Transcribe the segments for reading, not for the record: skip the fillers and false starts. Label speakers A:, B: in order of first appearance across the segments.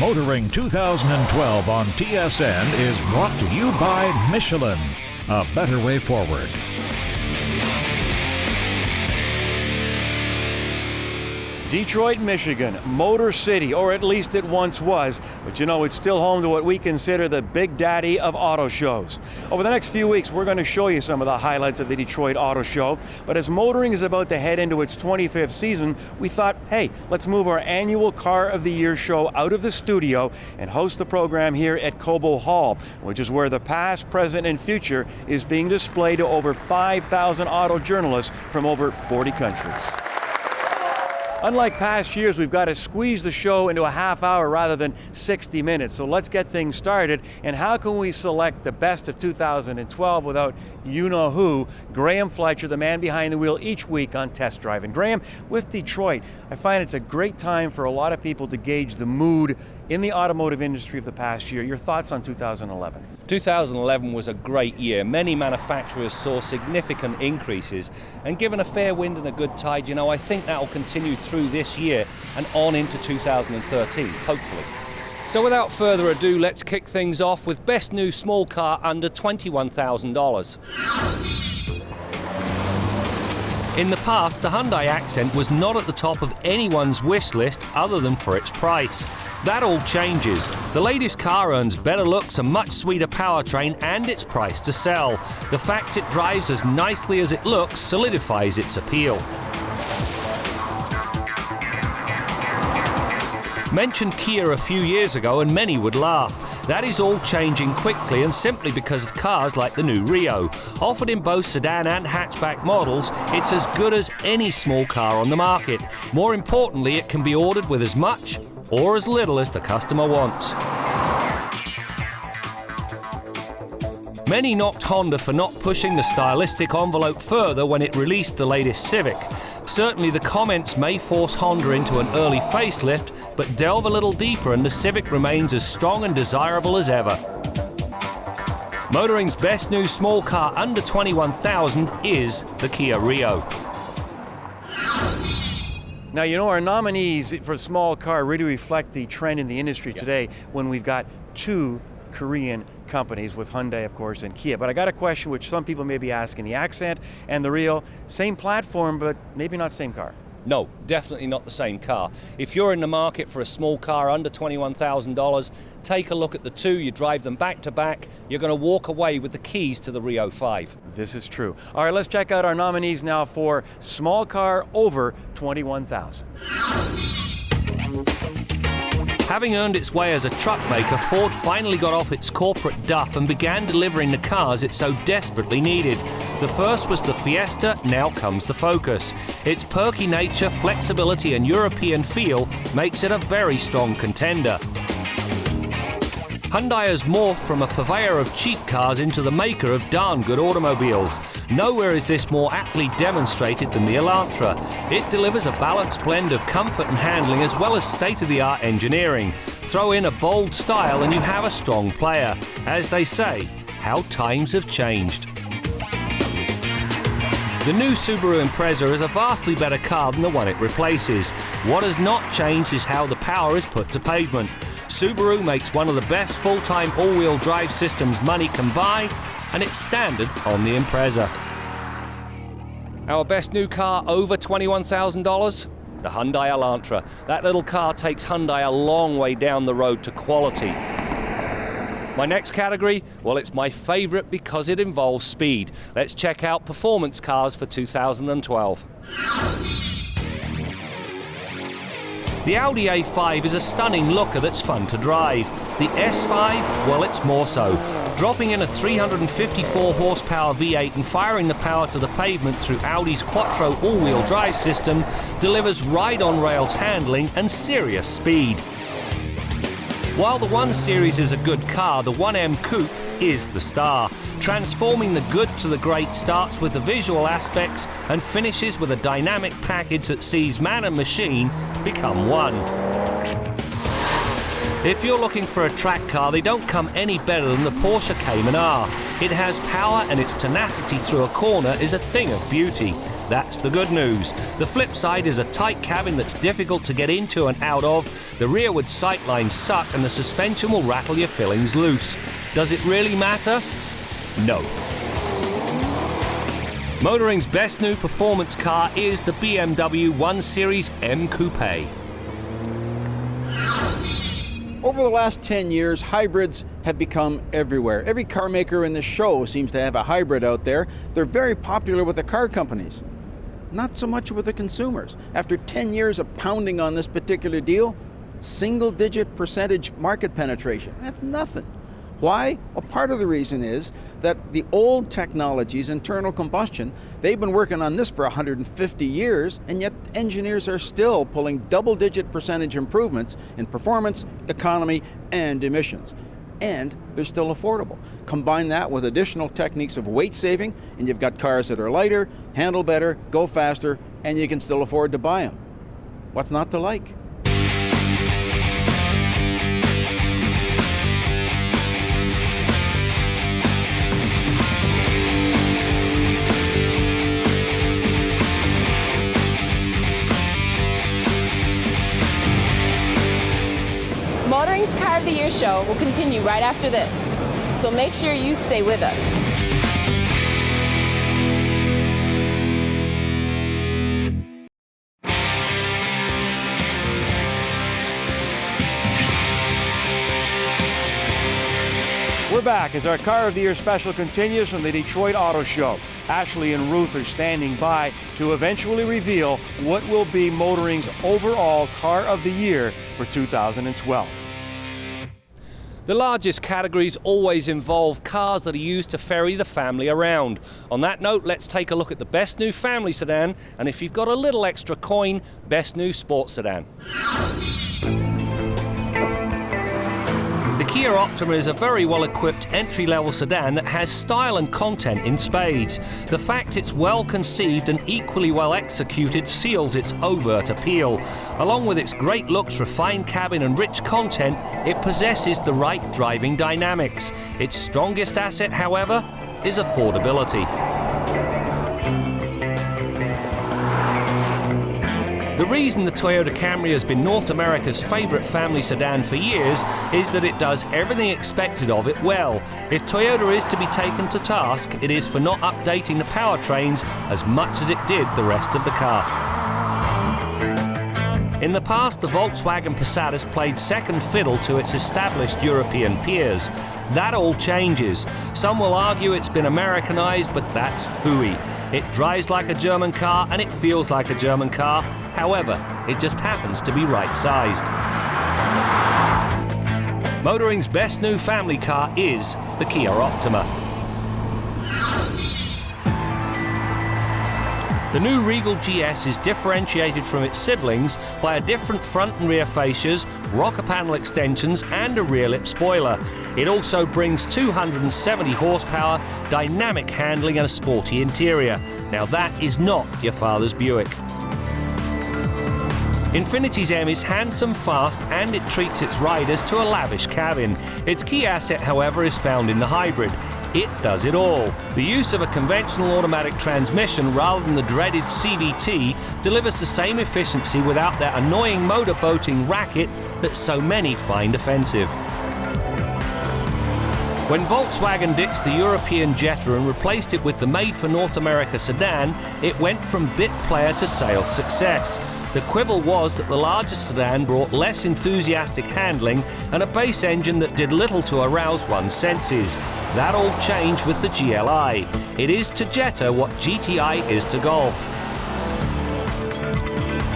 A: Motoring 2012 on TSN is brought to you by Michelin, a better way forward.
B: Detroit, Michigan, Motor City, or at least it once was, but you know, it's still home to what we consider the big daddy of auto shows. Over the next few weeks, we're going to show you some of the highlights of the Detroit Auto Show, but as motoring is about to head into its 25th season, we thought, hey, let's move our annual Car of the Year show out of the studio and host the program here at Cobo Hall, which is where the past, present, and future is being displayed to over 5,000 auto journalists from over 40 countries. Unlike past years, we've got to squeeze the show into a half hour rather than 60 minutes. So let's get things started. And how can we select the best of 2012 without you-know-who, Graham Fletcher, the man behind the wheel each week on Test Drive. And Graham, with Detroit, I find it's a great time for a lot of people to gauge the mood in the automotive industry of the past year. Your thoughts on 2011?
C: 2011 was a great year. Many manufacturers saw significant increases, and given a fair wind and a good tide, you know, I think that will continue through this year and on into 2013, hopefully. So without further ado, let's kick things off with best new small car under $21,000. In the past, the Hyundai Accent was not at the top of anyone's wish list other than for its price. That all changes. The latest car earns better looks, a much sweeter powertrain, and its price to sell. The fact it drives as nicely as it looks solidifies its appeal. Mentioned Kia a few years ago and many would laugh. That is all changing quickly and simply because of cars like the new Rio. Offered in both sedan and hatchback models, it's as good as any small car on the market. More importantly, it can be ordered with as much or as little as the customer wants. Many knocked Honda for not pushing the stylistic envelope further when it released the latest Civic. Certainly the comments may force Honda into an early facelift, but delve a little deeper and the Civic remains as strong and desirable as ever. Motoring's best new small car under $21,000 is the Kia Rio.
B: Now, you know, our nominees for small car really reflect the trend in the industry today when we've got two Korean companies with Hyundai, of course, and Kia. But I got a question which some people may be asking. The Accent and the Rio, same platform, but maybe not same car.
C: No, definitely not the same car. If you're in the market for a small car under $21,000, take a look at the two, you drive them back to back, you're going to walk away with the keys to the Rio 5.
B: This is true. All right, let's check out our nominees now for small car over $21,000.
C: Having earned its way as a truck maker, Ford finally got off its corporate duff and began delivering the cars it so desperately needed. The first was the Fiesta, now comes the Focus. Its perky nature, flexibility and European feel makes it a very strong contender. Hyundai has morphed from a purveyor of cheap cars into the maker of darn good automobiles. Nowhere is this more aptly demonstrated than the Elantra. It delivers a balanced blend of comfort and handling as well as state-of-the-art engineering. Throw in a bold style and you have a strong player. As they say, how times have changed. The new Subaru Impreza is a vastly better car than the one it replaces. What has not changed is how the power is put to pavement. Subaru makes one of the best full-time all-wheel drive systems money can buy, and it's standard on the Impreza. Our best new car over $21,000? The Hyundai Elantra. That little car takes Hyundai a long way down the road to quality. My next category? Well, it's my favorite because it involves speed. Let's check out performance cars for 2012. The Audi A5 is a stunning looker that's fun to drive. The S5, well, it's more so. Dropping in a 354 horsepower V8 and firing the power to the pavement through Audi's Quattro all-wheel drive system delivers ride-on-rails handling and serious speed. While the 1 Series is a good car, the 1M Coupe is the star. Transforming the good to the great starts with the visual aspects and finishes with a dynamic package that sees man and machine become one. If you're looking for a track car, they don't come any better than the Porsche Cayman R. It has power and its tenacity through a corner is a thing of beauty. That's the good news. The flip side is a tight cabin that's difficult to get into and out of. The rearward sightlines suck and the suspension will rattle your fillings loose. Does it really matter? No. Motoring's best new performance car is the BMW 1 Series M Coupe.
D: Over the last 10 years, hybrids have become everywhere. Every car maker in the show seems to have a hybrid out there. They're very popular with the car companies, not so much with the consumers. After 10 years of pounding on this particular deal, single-digit percentage market penetration. That's nothing. Why? Well, part of the reason is that the old technologies, internal combustion, they've been working on this for 150 years, and yet engineers are still pulling double-digit percentage improvements in performance, economy, and emissions. And they're still affordable. Combine that with additional techniques of weight saving, and you've got cars that are lighter, handle better, go faster, and you can still afford to buy them. What's not to like?
E: Motoring's Car of the Year show will continue right after this, so make sure you stay with us.
B: We're back as our Car of the Year special continues from the Detroit Auto Show. Ashley and Ruth are standing by to eventually reveal what will be Motoring's overall Car of the Year for 2012.
C: The largest categories always involve cars that are used to ferry the family around. On that note, let's take a look at the best new family sedan, and if you've got a little extra coin, best new sports sedan. The Kia Optima is a very well-equipped entry-level sedan that has style and content in spades. The fact it's well conceived and equally well executed seals its overt appeal. Along with its great looks, refined cabin and rich content, it possesses the right driving dynamics. Its strongest asset, however, is affordability. The reason the Toyota Camry has been North America's favourite family sedan for years is that it does everything expected of it well. If Toyota is to be taken to task, it is for not updating the powertrains as much as it did the rest of the car. In the past, the Volkswagen Passat has played second fiddle to its established European peers. That all changes. Some will argue it's been Americanized, but that's hooey. It drives like a German car and it feels like a German car. However, it just happens to be right-sized. Motoring's best new family car is the Kia Optima. The new Regal GS is differentiated from its siblings by a different front and rear fascias, rocker panel extensions and a rear lip spoiler. It also brings 270 horsepower, dynamic handling and a sporty interior. Now that is not your father's Buick. Infinity's M is handsome, fast, and it treats its riders to a lavish cabin. Its key asset, however, is found in the hybrid. It does it all. The use of a conventional automatic transmission rather than the dreaded CVT delivers the same efficiency without that annoying motorboating racket that so many find offensive. When Volkswagen ditched the European Jetta and replaced it with the made for North America sedan, it went from bit player to sales success. The quibble was that the larger sedan brought less enthusiastic handling and a base engine that did little to arouse one's senses. That all changed with the GLI. It is to Jetta what GTI is to Golf.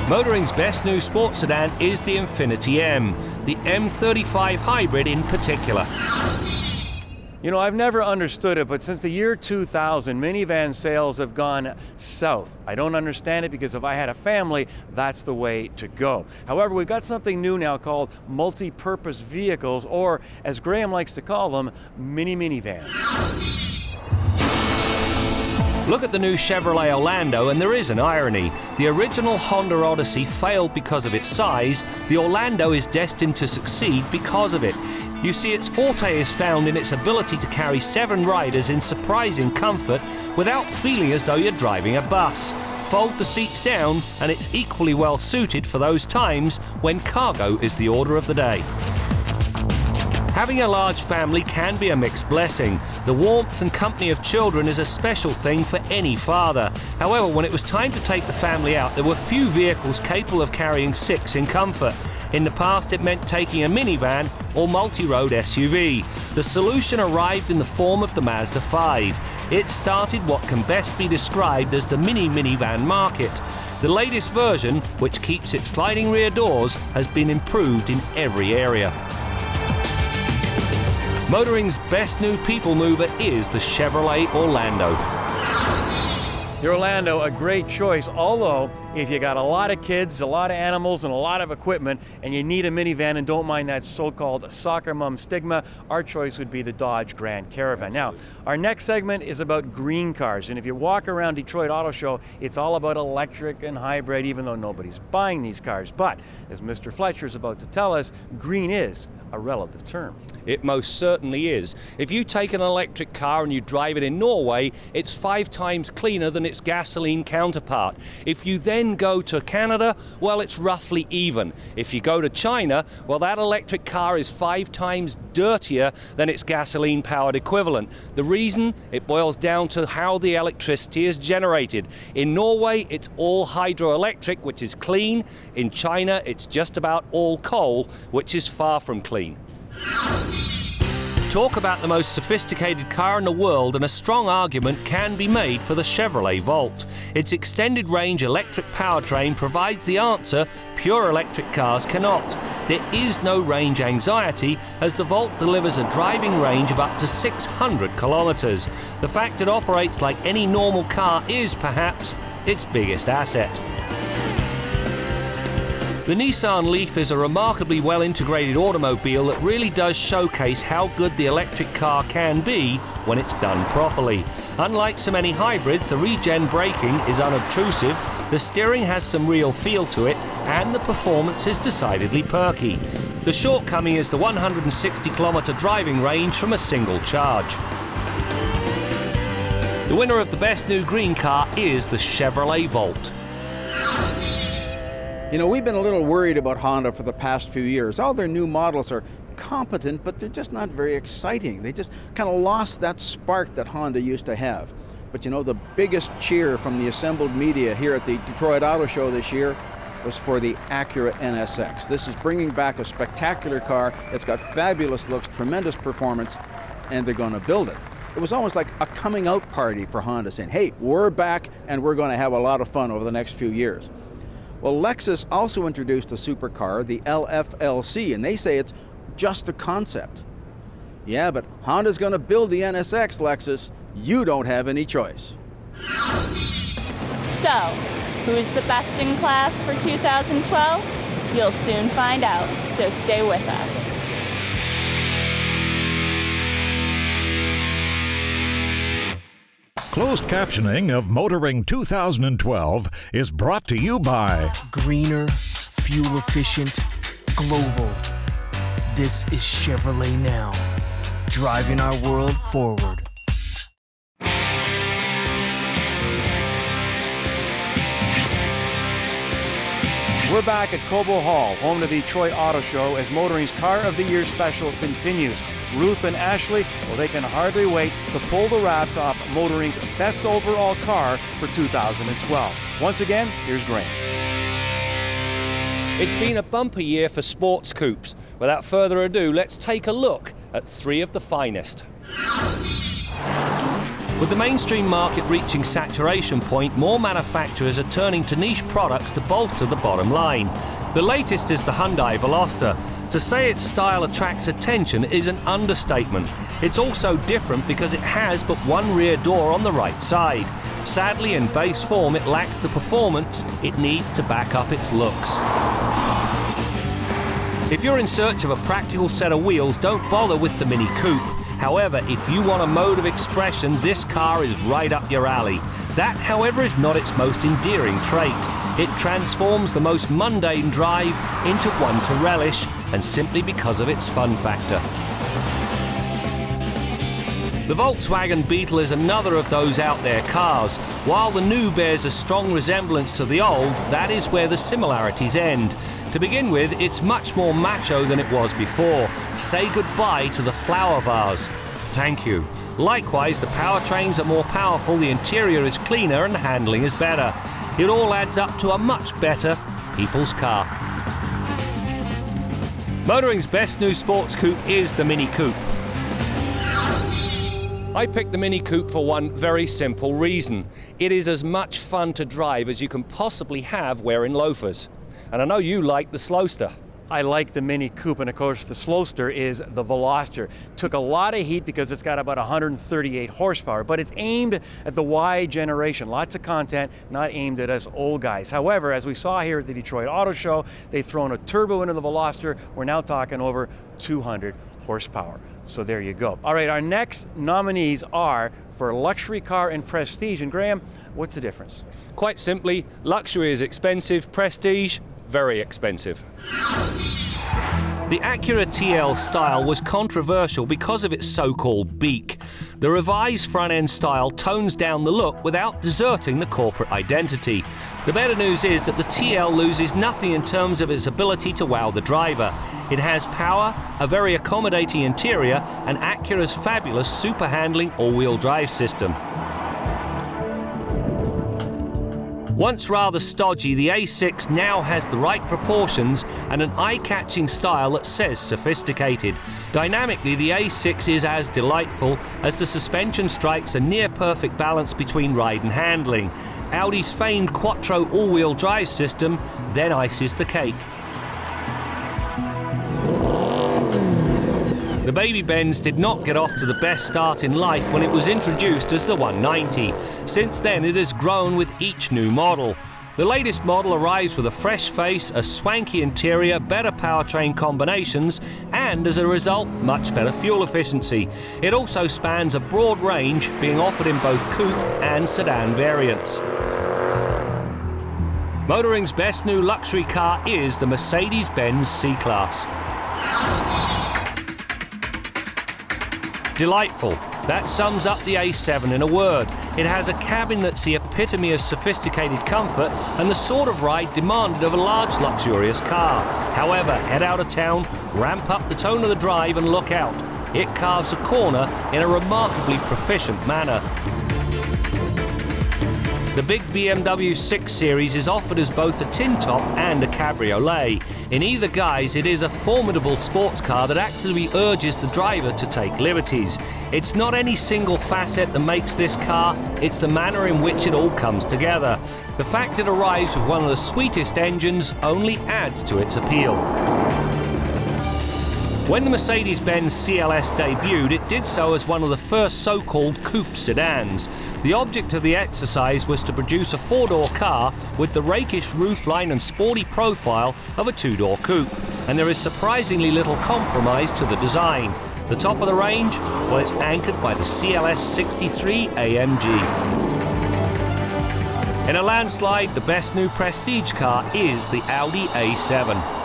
C: Motoring's best new sports sedan is the Infiniti M, the M35 Hybrid in particular.
B: You know, I've never understood it, but since the year 2000, minivan sales have gone south. I don't understand it because if I had a family, that's the way to go. However, we've got something new now called multi-purpose vehicles, or as Graham likes to call them, minivans.
C: Look at the new Chevrolet Orlando and there is an irony. The original Honda Odyssey failed because of its size. The Orlando is destined to succeed because of it. You see, its forte is found in its ability to carry 7 riders in surprising comfort without feeling as though you're driving a bus. Fold the seats down and it's equally well suited for those times when cargo is the order of the day. Having a large family can be a mixed blessing. The warmth and company of children is a special thing for any father. However, when it was time to take the family out, there were few vehicles capable of carrying 6 in comfort. In the past, it meant taking a minivan or multi-road SUV. The solution arrived in the form of the Mazda 5. It started what can best be described as the minivan market. The latest version, which keeps its sliding rear doors, has been improved in every area. Motoring's best new people mover is the Chevrolet Orlando.
B: The Orlando, a great choice, although if you got a lot of kids, a lot of animals, and a lot of equipment, and you need a minivan and don't mind that so-called soccer mom stigma, our choice would be the Dodge Grand Caravan. Now, our next segment is about green cars, and if you walk around Detroit Auto Show, it's all about electric and hybrid, even though nobody's buying these cars. But, as Mr. Fletcher is about to tell us, green is a relative term.
C: It most certainly is. If you take an electric car and you drive it in Norway, it's 5 times cleaner than its gasoline counterpart. If you then go to Canada, well, it's roughly even. If you go to China, well, that electric car is 5 times dirtier than its gasoline-powered equivalent. The reason? It boils down to how the electricity is generated. In Norway, it's all hydroelectric, which is clean. In China, it's just about all coal, which is far from clean. Talk about the most sophisticated car in the world, and a strong argument can be made for the Chevrolet Volt. Its extended range electric powertrain provides the answer pure electric cars cannot. There is no range anxiety, as the Volt delivers a driving range of up to 600 kilometers. The fact it operates like any normal car is perhaps its biggest asset. The Nissan Leaf is a remarkably well-integrated automobile that really does showcase how good the electric car can be when it's done properly. Unlike so many hybrids, the regen braking is unobtrusive, the steering has some real feel to it, and the performance is decidedly perky. The shortcoming is the 160-kilometer driving range from a single charge. The winner of the best new green car is the Chevrolet Volt.
D: You know, we've been a little worried about Honda for the past few years. All their new models are competent, but they're just not very exciting. They just kind of lost that spark that Honda used to have. But you know, the biggest cheer from the assembled media here at the Detroit Auto Show this year was for the Acura NSX. This is bringing back a spectacular car. It's got fabulous looks, tremendous performance, and they're going to build it. It was almost like a coming out party for Honda, saying, hey, we're back and we're going to have a lot of fun over the next few years. Well, Lexus also introduced a supercar, the LFLC, and they say it's just a concept. Yeah, but Honda's going to build the NSX, Lexus. You don't have any choice.
F: So, who's the best in class for 2012? You'll soon find out, so stay with us.
A: Closed captioning of Motoring 2012 is brought to you by
G: greener, fuel efficient, global. This is Chevrolet Now, driving our world forward.
B: We're back at Cobo Hall, home to the Detroit Auto Show, as Motoring's Car of the Year special continues. Ruth and Ashley, well, they can hardly wait to pull the wraps off Motoring's best overall car for 2012. Once again, here's Grant.
C: It's been a bumper year for sports coupes. Without further ado, let's take a look at 3 of the finest. With the mainstream market reaching saturation point, more manufacturers are turning to niche products to bolster the bottom line. The latest is the Hyundai Veloster. To say its style attracts attention is an understatement. It's also different because it has but one rear door on the right side. Sadly, in base form, it lacks the performance it needs to back up its looks. If you're in search of a practical set of wheels, don't bother with the Mini Coupe. However, if you want a mode of expression, this car is right up your alley. That, however, is not its most endearing trait. It transforms the most mundane drive into one to relish, and simply because of its fun factor. The Volkswagen Beetle is another of those out there cars. While the new bears a strong resemblance to the old, that is where the similarities end. To begin with, it's much more macho than it was before. Say goodbye to the flower vase. Thank you. Likewise, the powertrains are more powerful, the interior is cleaner, and the handling is better. It all adds up to a much better people's car. Motoring's best new sports coupe is the Mini Coupe. I picked the Mini Coupe for one very simple reason. It is as much fun to drive as you can possibly have wearing loafers. And I know you like the Slowster.
B: I like the Mini Coupe, and of course the Slowster is the Veloster. Took a lot of heat because it's got about 138 horsepower, but it's aimed at the Y generation. Lots of content, not aimed at us old guys. However, as we saw here at the Detroit Auto Show, they've thrown a turbo into the Veloster. We're now talking over 200 horsepower. So there you go. All right, our next nominees are for luxury car and prestige. And Graham, what's the difference?
C: Quite simply, luxury is expensive, prestige, very expensive. The Acura TL style was controversial because of its so-called beak. The revised front-end style tones down the look without deserting the corporate identity. The better news is that the TL loses nothing in terms of its ability to wow the driver. It has power, a very accommodating interior, and Acura's fabulous super handling all-wheel drive system. Once rather stodgy, the A6 now has the right proportions and an eye-catching style that says sophisticated. Dynamically, the A6 is as delightful as the suspension strikes a near-perfect balance between ride and handling. Audi's famed Quattro all-wheel drive system then ices the cake. The Baby Benz did not get off to the best start in life when it was introduced as the 190. Since then, it has grown with each new model. The latest model arrives with a fresh face, a swanky interior, better powertrain combinations, and as a result, much better fuel efficiency. It also spans a broad range, being offered in both coupe and sedan variants. Motoring's best new luxury car is the Mercedes-Benz C-Class. Delightful. That sums up the A7 in a word. It has a cabin that's the epitome of sophisticated comfort and the sort of ride demanded of a large, luxurious car. However, head out of town, ramp up the tone of the drive and look out. It carves a corner in a remarkably proficient manner. The big BMW 6 Series is offered as both a tin top and a cabriolet. In either guise, it is a formidable sports car that actively urges the driver to take liberties. It's not any single facet that makes this car, it's the manner in which it all comes together. The fact it arrives with one of the sweetest engines only adds to its appeal. When the Mercedes-Benz CLS debuted, it did so as one of the first so-called coupe sedans. The object of the exercise was to produce a four-door car with the rakish roofline and sporty profile of a two-door coupe, and there is surprisingly little compromise to the design. The top of the range? Well, it's anchored by the CLS 63 AMG. In a landslide, the best new prestige car is the Audi A7.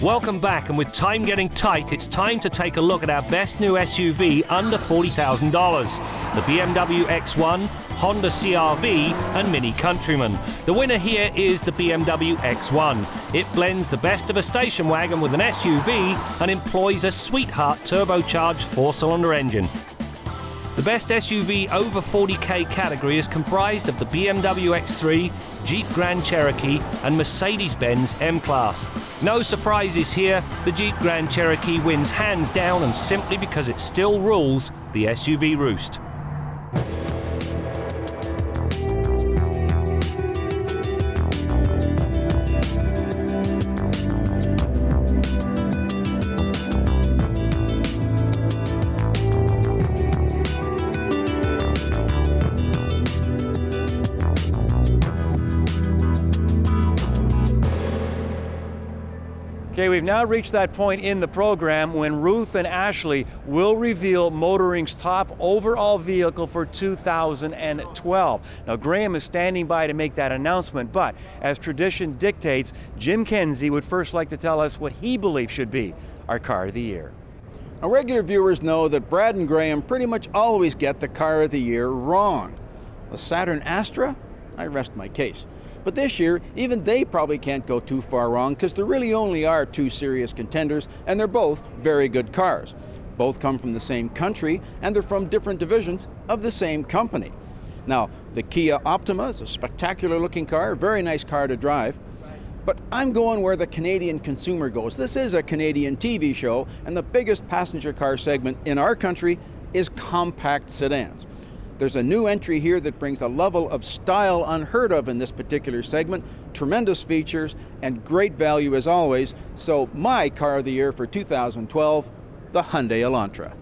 C: Welcome back, and with time getting tight, it's time to take a look at our best new SUV under $40,000. The BMW X1, Honda CR-V and Mini Countryman. The winner here is the BMW X1. It blends the best of a station wagon with an SUV and employs a sweetheart turbocharged four-cylinder engine. The best SUV over 40k category is comprised of the BMW X3, Jeep Grand Cherokee and Mercedes-Benz M-Class. No surprises here, the Jeep Grand Cherokee wins hands down and simply because it still rules the SUV roost.
B: Okay, we've now reached that point in the program when Ruth and Ashley will reveal Motoring's top overall vehicle for 2012. Now, Graham is standing by to make that announcement, but as tradition dictates, Jim Kenzie would first like to tell us what he believes should be our Car of the Year.
D: Now, regular viewers know that Brad and Graham pretty much always get the Car of the Year wrong. The Saturn Astra? I rest my case. But this year, even they probably can't go too far wrong because there really only are two serious contenders, and they're both very good cars. Both come from the same country, and they're from different divisions of the same company. Now, the Kia Optima is a spectacular looking car, very nice car to drive. But I'm going where the Canadian consumer goes. This is a Canadian TV show, and the biggest passenger car segment in our country is compact sedans. There's a new entry here that brings a level of style unheard of in this particular segment, tremendous features, and great value as always. So my Car of the Year for 2012, the Hyundai Elantra.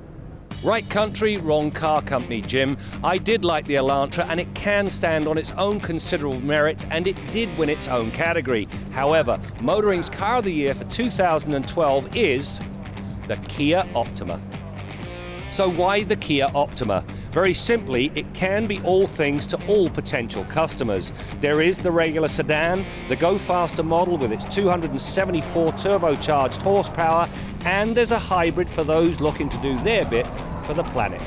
C: Right country, wrong car company, Jim. I did like the Elantra, and it can stand on its own considerable merits, and it did win its own category. However, Motoring's Car of the Year for 2012 is the Kia Optima. So why the Kia Optima? Very simply, it can be all things to all potential customers. There is the regular sedan, the Go Faster model with its 274 turbocharged horsepower, and there's a hybrid for those looking to do their bit for the planet.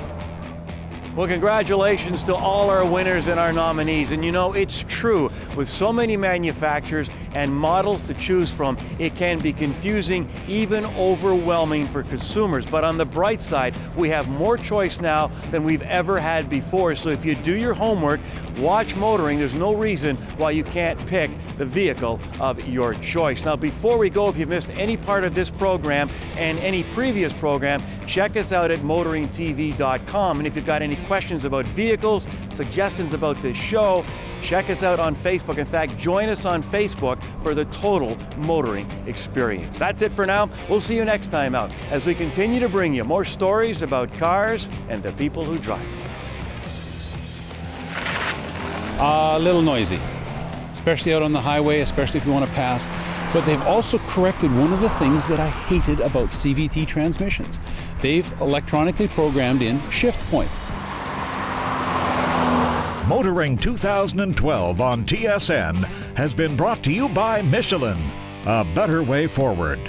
B: Well, congratulations to all our winners and our nominees. And you know, it's true, with so many manufacturers and models to choose from, it can be confusing, even overwhelming for consumers. But on the bright side, we have more choice now than we've ever had before. So if you do your homework, watch Motoring. There's no reason why you can't pick the vehicle of your choice. Now, before we go, if you've missed any part of this program and any previous program, check us out at motoringtv.com. And if you've got any questions about vehicles, suggestions about this show, check us out on Facebook. In fact, join us on Facebook for the total motoring experience. That's it for now. We'll see you next time out as we continue to bring you more stories about cars and the people who drive them.
H: A little noisy, especially out on the highway, especially if you want to pass. But they've also corrected one of the things that I hated about CVT transmissions. They've electronically programmed in shift points.
A: Motoring 2012 on TSN has been brought to you by Michelin, a better way forward.